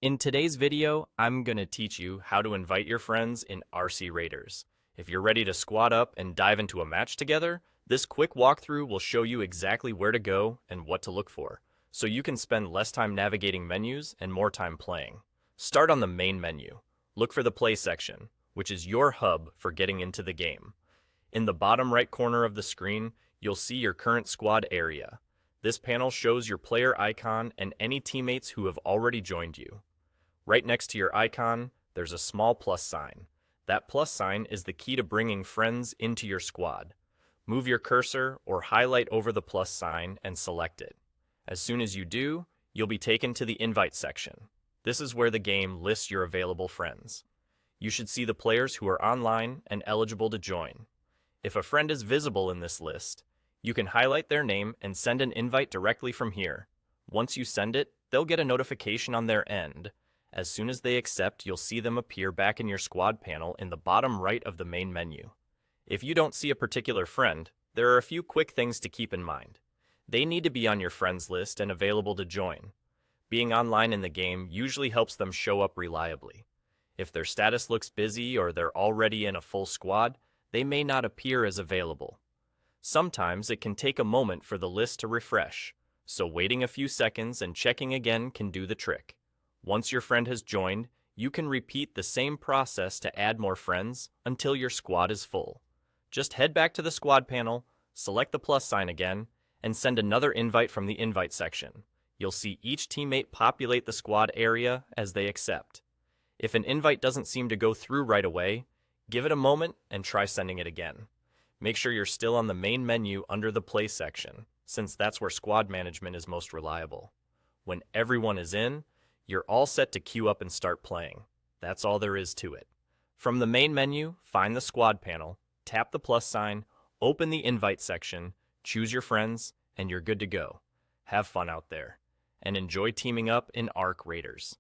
In today's video, I'm going to teach you how to invite your friends in RC Raiders. If you're ready to squad up and dive into a match together, this quick walkthrough will show you exactly where to go and what to look for, so you can spend less time navigating menus and more time playing. Start on the main menu. Look for the Play section, which is your hub for getting into the game. In the bottom right corner of the screen, you'll see your current squad area. This panel shows your player icon and any teammates who have already joined you. Right next to your icon, there's a small plus sign. That plus sign is the key to bringing friends into your squad. Move your cursor or highlight over the plus sign and select it. As soon as you do, you'll be taken to the invite section. This is where the game lists your available friends. You should see the players who are online and eligible to join. If a friend is visible in this list, you can highlight their name and send an invite directly from here. Once you send it, they'll get a notification on their end. As soon as they accept, you'll see them appear back in your squad panel in the bottom right of the main menu. If you don't see a particular friend, there are a few quick things to keep in mind. They need to be on your friends list and available to join. Being online in the game usually helps them show up reliably. If their status looks busy or they're already in a full squad, they may not appear as available. Sometimes it can take a moment for the list to refresh, so waiting a few seconds and checking again can do the trick. Once your friend has joined, you can repeat the same process to add more friends until your squad is full. Just head back to the squad panel, select the plus sign again, and send another invite from the invite section. You'll see each teammate populate the squad area as they accept. If an invite doesn't seem to go through right away, give it a moment and try sending it again. Make sure you're still on the main menu under the Play section, since that's where squad management is most reliable. When everyone is in, you're all set to queue up and start playing. That's all there is to it. From the main menu, find the squad panel, tap the plus sign, open the invite section, choose your friends, and you're good to go. Have fun out there, and enjoy teaming up in Arc Raiders.